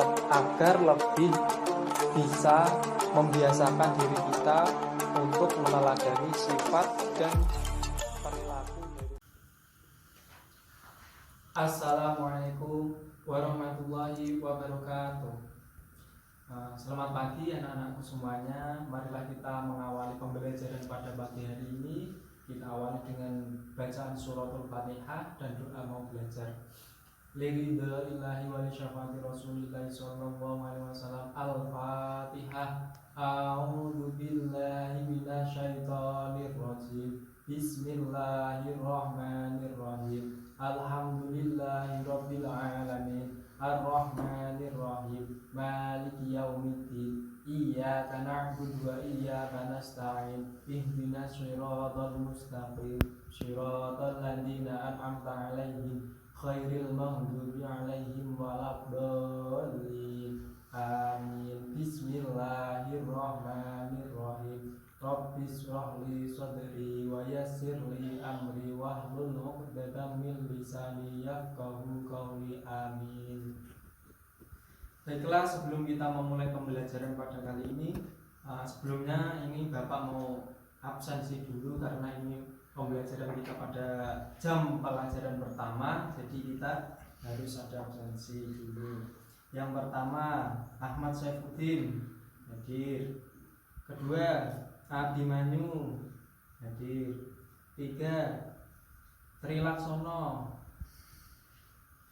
agar lebih bisa membiasakan diri kita untuk meneladani sifat dan perilaku dari. Assalamualaikum warahmatullahi wabarakatuh. Selamat pagi anak-anakku semuanya. Marilah kita mengawali pembelajaran pada pagi hari ini. Kita awali dengan bacaan suratul Fatihah dan doa mau belajar. Lillahi wa li syafaati Rasulillahi sallallahu alaihi wasallam. Al-Fatihah. A'udzu billahi minasyaitonir rajim. Bismillahirrahmanirrahim. Alhamdulillahi rabbil alamin. Ar-Rahmanir-Rahim. Maliki yaumiddin. Iyyaka na'budu wa iyyaka nasta'in. Ihdinas siratal mustaqim. Siratal ladzina an'amta 'alaihim khairil maghdubi 'alaihim waladdallin. Amin. Bismillahirrahmanirrahim. Rabbis shrahli sadri wa yassirli amri wahlul 'uqdatam min lisani yafqahu qawli. Amin. Baiklah, sebelum kita memulai pembelajaran pada kali ini, sebelumnya ini Bapak mau absensi dulu karena ini pembelajaran kita pada jam pelajaran pertama, jadi kita harus ada absensi dulu. Yang pertama, Ahmad Saifuddin hadir. Kedua, Abimanyu hadir. 3, Trilaksono.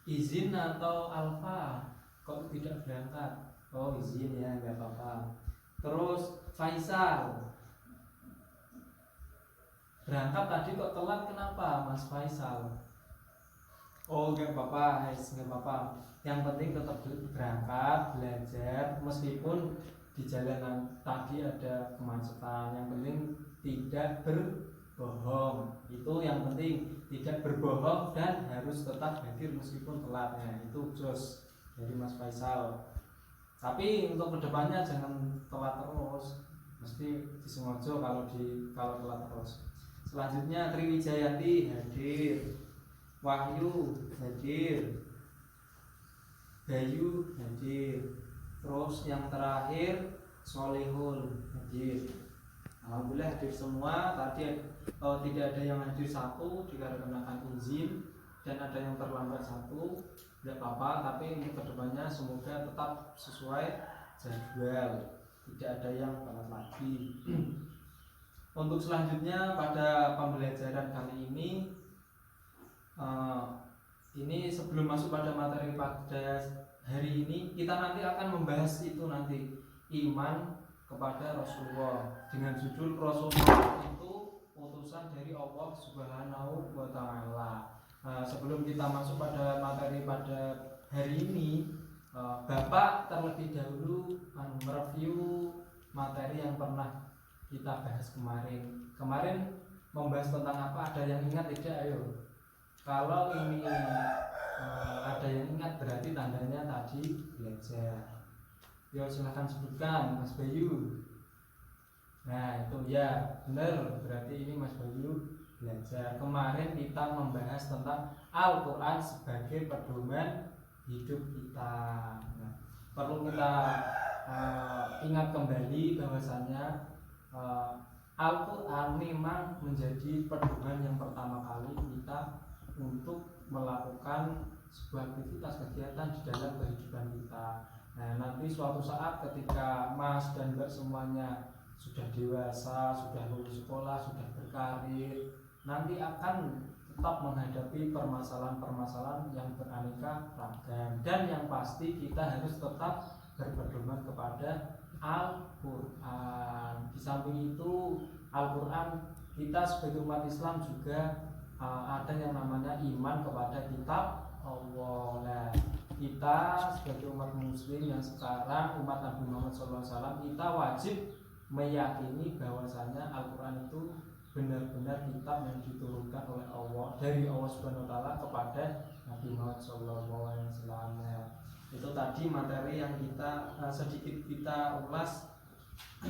Izin atau Alfa? Kok tidak berangkat? Oh, izin ya, nggak apa-apa. Terus Faisal berangkat tadi kok telat, kenapa Mas Faisal? Oh, nggak apa-apa, nggak apa-apa. Yang penting tetap berangkat belajar meskipun di jalanan tadi ada kemacetan. Yang penting tidak berbohong. Itu yang penting, tidak berbohong dan harus tetap hadir meskipun telatnya. Itu jos dari Mas Faisal. Tapi untuk kedepannya jangan telat terus, mesti disengaja kalau telat terus. Selanjutnya Triwijayati hadir, Wahyu hadir, Bayu hadir. Terus yang terakhir Solihun hadir. Alhamdulillah hadir semua. Tadi tidak ada yang hadir satu dikarenakan izin dan ada yang terlambat satu. Tidak apa-apa, tapi untuk kedepannya semoga tetap sesuai jadwal, tidak ada yang telat lagi. Untuk selanjutnya pada pembelajaran kali ini sebelum masuk pada materi pada hari ini, kita nanti akan membahas itu nanti iman kepada Rasulullah dengan judul Rasulullah itu utusan dari Allah Subhanahu wa Ta'ala. Sebelum kita masuk pada materi pada hari ini, Bapak terlebih dahulu mereview materi yang pernah kita bahas kemarin. Kemarin membahas tentang apa? Ada yang ingat tidak? Ayo. Kalau ini ada yang ingat berarti tandanya tadi belajar. Yo, silahkan sebutkan Mas Bayu. Nah itu ya benar, berarti ini Mas Bayu belajar. Kemarin kita membahas tentang Al-Quran sebagai pedoman hidup kita. Nah, perlu kita ingat kembali bahwasanya Al-Quran memang menjadi pedoman yang pertama kali kita untuk melakukan sebuah aktivitas kegiatan di dalam kehidupan kita. Nah nanti suatu saat ketika Mas dan Mbak semuanya sudah dewasa, sudah lulus sekolah, sudah berkarir, nanti akan tetap menghadapi permasalahan-permasalahan yang beraneka ragam, dan yang pasti kita harus tetap berpedoman kepada Al-Quran. Di samping itu Al-Quran, kita sebagai umat Islam juga ada yang namanya iman kepada kitab Allah. Nah, kita sebagai umat muslim yang sekarang umat Nabi Muhammad SAW, kita wajib meyakini bahwasanya Al-Quran itu benar-benar kitab yang diturunkan oleh Allah, dari Allah Subhanahu wa Ta'ala kepada Nabi Muhammad SAW. Itu tadi materi yang kita sedikit kita ulas,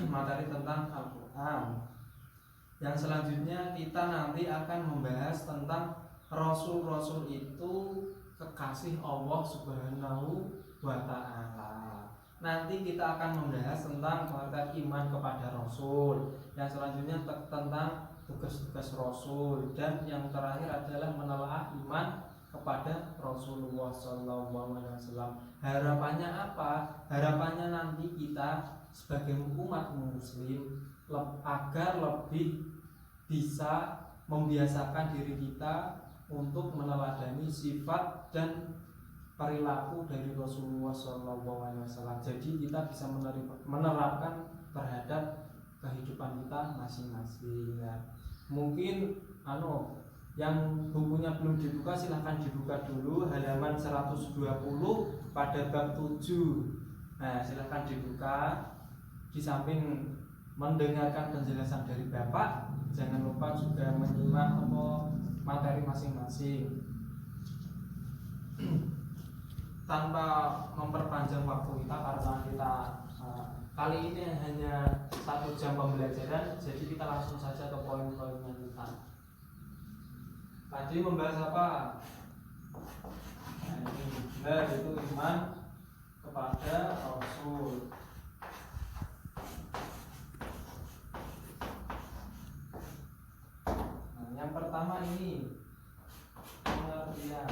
materi tentang Al-Quran. Yang selanjutnya kita nanti akan membahas tentang Rasul-Rasul itu kekasih Allah Subhanahu wa ta'ala. Nanti kita akan membahas tentang pengertian iman kepada Rasul. Yang selanjutnya tentang tugas-tugas Rasul, dan yang terakhir adalah menelaah iman kepada Rasulullah SAW. Harapannya apa? Harapannya nanti kita sebagai umat Muslim agar lebih bisa membiasakan diri kita untuk meneladani sifat dan perilaku dari Rasulullah SAW. Jadi kita bisa menerapkan terhadap kehidupan kita masing-masing ya. Mungkin yang bukunya belum dibuka silahkan dibuka dulu, halaman 120 pada bab 7. Nah, silahkan dibuka. Di samping mendengarkan penjelasan dari Bapak, jangan lupa juga menyimak materi masing-masing. Tanpa memperpanjang waktu kita, karena kita kali ini hanya 1 jam pembelajaran, jadi kita langsung saja ke poin-poinnya kita. Tadi membahas apa? Nah, ini benar, itu iman kepada Rasul. Nah, yang pertama ini pengertian.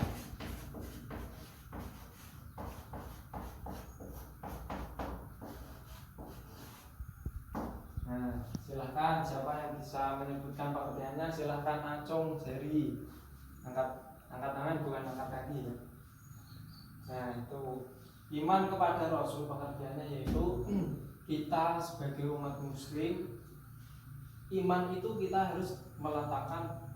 Nah, silahkan siapa yang bisa menyebutkan pengertiannya, silahkan acung jari, angkat tangan, bukan angkat kaki ya. Nah, itu iman kepada Rasul, pengertiannya yaitu kita sebagai umat Muslim, iman itu kita harus meletakkan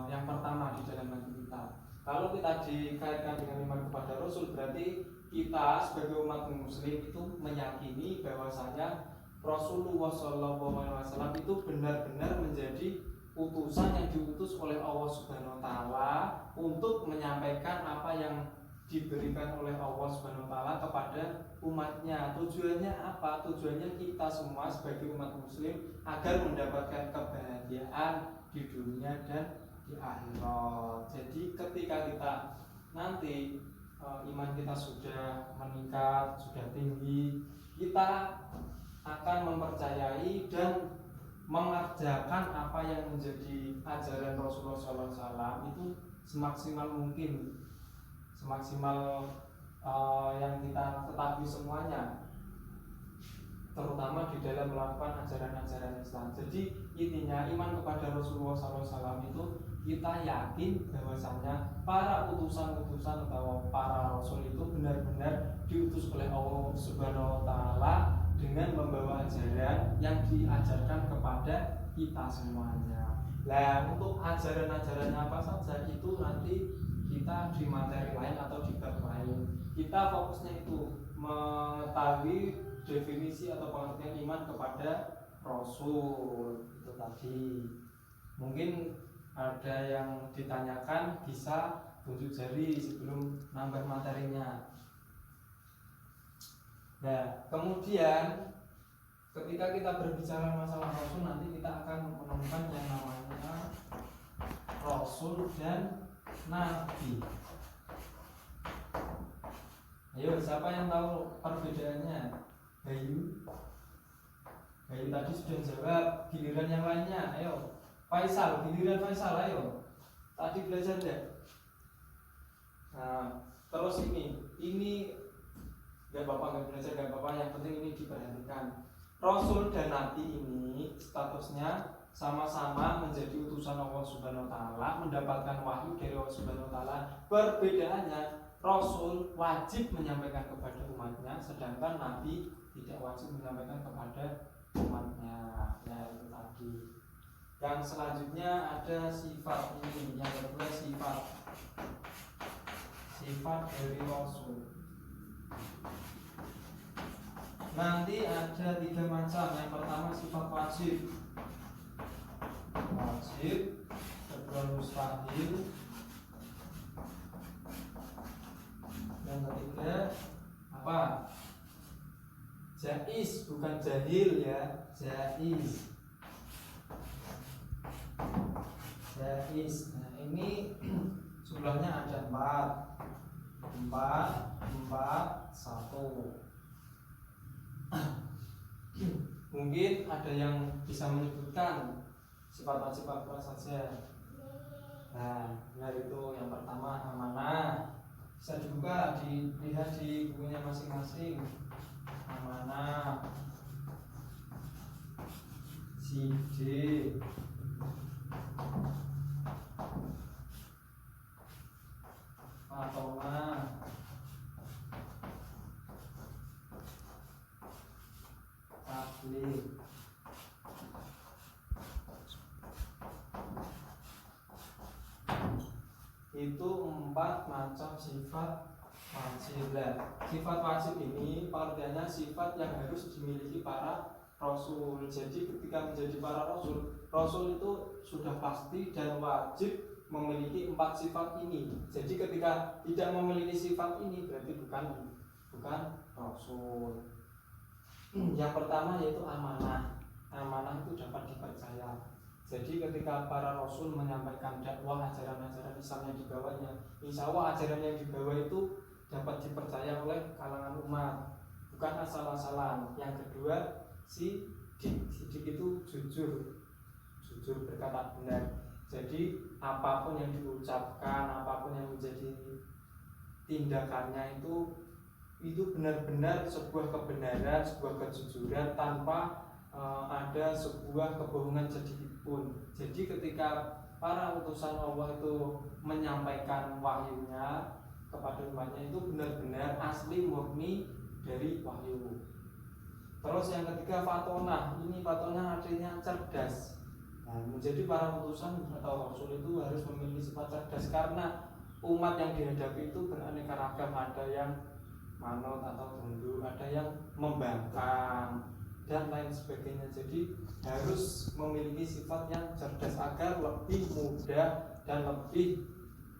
yang pertama di dalam hati kita. Kalau kita dikaitkan dengan iman kepada Rasul, berarti kita sebagai umat Muslim itu meyakini bahwasanya Rasulullah SAW itu benar-benar menjadi utusan yang diutus oleh Allah Subhanahu Wa Taala untuk menyampaikan apa yang diberikan oleh Allah Subhanahu Wa Taala kepada umatnya. Tujuannya apa? Tujuannya kita semua sebagai umat Muslim agar mendapatkan kebahagiaan di dunia dan di akhirat. Jadi ketika kita nanti iman kita sudah meningkat, sudah tinggi, kita akan mempercayai dan mengerjakan apa yang menjadi ajaran Rasulullah SAW itu semaksimal mungkin, semaksimal yang kita ketahui semuanya, terutama di dalam melakukan ajaran-ajaran Islam. Jadi intinya iman kepada Rasulullah SAW itu kita yakin bahwasanya para utusan-utusan atau para rasul itu benar-benar diutus oleh Allah Subhanahu Wa Taala dengan membawa ajaran yang diajarkan kepada kita semuanya. Nah, untuk ajaran-ajarannya apa saja itu nanti kita di materi lain atau di bab lain. Kita fokusnya itu mengetahui definisi atau pengertian iman kepada Rasul itu tadi. Mungkin ada yang ditanyakan, bisa tunjuk jari sebelum nambah materinya. Nah, kemudian ketika kita berbicara masalah Rasul, nanti kita akan menemukan yang namanya Rasul dan Nabi. Ayo, siapa yang tahu perbedaannya? Bayu tadi sudah jawab. Giliran yang lainnya, ayo. Faisal, giliran Faisal, ayo. Tadi belajar deh. Nah, terus ini gak apa-apa, gak belajar gak apa-apa, yang penting ini diperhatikan. Rasul dan Nabi ini statusnya sama-sama menjadi utusan Allah Subhanahu Wa Taala, mendapatkan wahyu dari Allah Subhanahu Wa Taala. Perbedaannya, Rasul wajib menyampaikan kepada umatnya, sedangkan Nabi tidak wajib menyampaikan kepada umatnya. Ya, itu tadi. Yang selanjutnya ada sifat ini, yang kedua sifat dari Rasul. Nanti ada 3 macam. Yang pertama sifat wajib, kedua mustahil, yang ketiga apa? Jaiz, bukan jahil ya, jaiz. Nah, ini jumlahnya ada 4. 4 4 1. Mungkin ada yang bisa menyebutkan sifat wajib apa saja. Nah, yaitu yang pertama amanah. Bisa juga dilihat di bukunya masing-masing. Amanah, siji, patonah, tabligh, itu 4 macam sifat wajib. Sifat wajib ini pengertiannya sifat yang harus dimiliki para rasul. Jadi ketika menjadi para rasul itu sudah pasti dan wajib memiliki 4 sifat ini. Jadi ketika tidak memiliki sifat ini berarti bukan rasul. Yang pertama yaitu amanah. Amanah itu dapat dipercaya. Jadi ketika para rasul menyampaikan dakwah ajaran-ajaran Islam yang dibawanya, insya Allah ajaran yang dibawa itu dapat dipercaya oleh kalangan umat, bukan asal-asalan. Yang kedua, sidik itu jujur berkata benar. Jadi apapun yang diucapkan, apapun yang menjadi tindakannya itu benar-benar sebuah kebenaran, sebuah kejujuran tanpa ada sebuah kebohongan sedikit pun. Jadi ketika para utusan Allah itu menyampaikan wahyunya kepada umatnya itu benar-benar asli murni dari wahyu. Terus yang ketiga fatonah. Ini fatonah artinya cerdas. Nah, menjadi para utusan atau rasul itu harus memiliki sifat cerdas karena umat yang dihadapi itu beraneka ragam. Ada yang manut atau tunduk, ada yang membangkang dan lain sebagainya. Jadi harus memiliki sifat yang cerdas agar lebih mudah dan lebih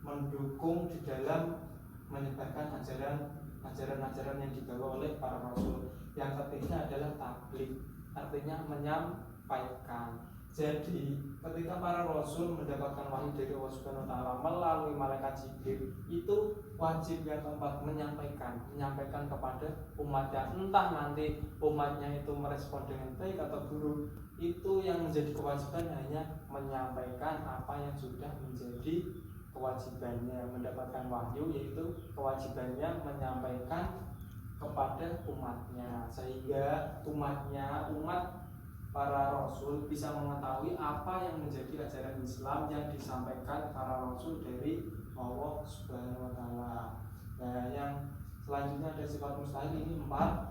mendukung di dalam menyebarkan ajaran-ajaran yang dibawa oleh para rasul. Yang ketiga adalah tabligh, artinya menyampaikan. Jadi ketika para rasul mendapatkan wahyu dari Allah Subhanahu wa taala melalui malaikat Jibril, itu wajib yang keempat menyampaikan kepada umatnya. Entah nanti umatnya itu merespon dengan baik atau buruk, itu yang menjadi kewajiban hanya menyampaikan apa yang sudah menjadi kewajibannya. Mendapatkan wahyu yaitu kewajibannya menyampaikan kepada umatnya, sehingga umat para rasul bisa mengetahui apa yang menjadi ajaran Islam yang disampaikan para rasul dari Allah Subhanahu wa taala. Nah, yang selanjutnya ada sifat mustahil. Ini 4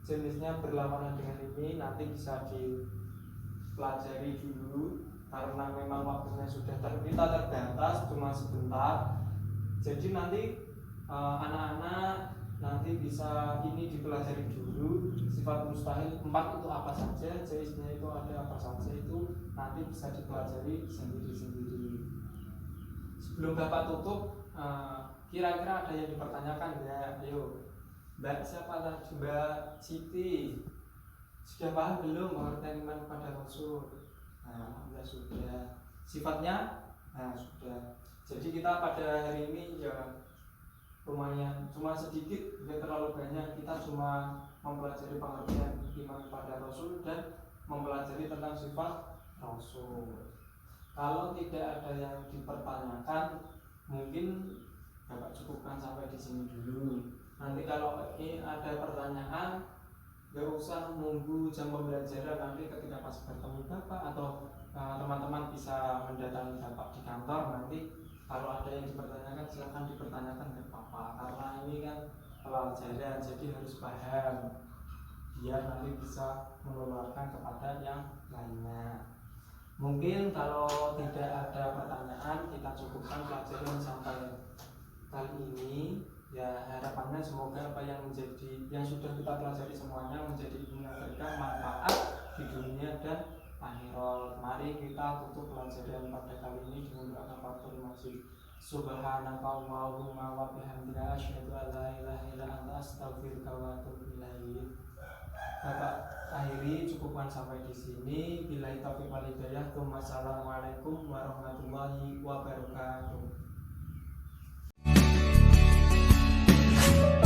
jenisnya berlawanan dengan ini, nanti bisa dipelajari dulu karena memang waktunya sudah kita terbatas cuma sebentar. Jadi nanti anak-anak nanti bisa ini dipelajari dulu. Sifat mustahil 4 itu apa saja, jenisnya itu ada apa saja, itu nanti bisa dipelajari sendiri-sendiri. Sebelum Bapak tutup, kira-kira ada yang dipertanyakan ya? Ayo, Mbak siapa tadi? Mbak Siti sudah paham belum pengertian iman kepada Rasul? Nah, alhamdulillah sudah. Sifatnya, nah sudah. Jadi kita pada hari ini ya lumayan, cuma sedikit, tidak terlalu banyak. Kita cuma mempelajari pengertian iman kepada Rasul dan mempelajari tentang sifat Rasul. Kalau tidak ada yang dipertanyakan, mungkin Bapak cukupkan sampai di sini dulu. Nanti kalau ini ada pertanyaan, gak usah nunggu jam pembelajaran. Nanti ketika pas bertemu Bapak atau teman-teman bisa mendatangi Bapak di kantor, nanti kalau ada yang dipertanyakan silahkan dipertanyakan, gak apa-apa. Karena ini kan pelajaran, jadi harus paham biar nanti bisa menularkan kepada yang lainnya. Mungkin kalau tidak ada pertanyaan, kita cukupkan pelajaran sampai kali ini. Ya harapannya semoga apa yang sudah kita pelajari semuanya menjadi ilmu yang berkah, manfaat di dunia dan akhirat. Mari kita tutup pelajaran pada kali ini dengan doa kafaratul majlis. Subhanakallahumma wa bihamdika asyhadu an la ilaha illa anta astaghfiruka wa atubu ilaik. Bapak akhiri cukupkan sampai di sini. Billahi taufiq wal hidayah. Wassalamualaikum warahmatullahi wabarakatuh. Bye.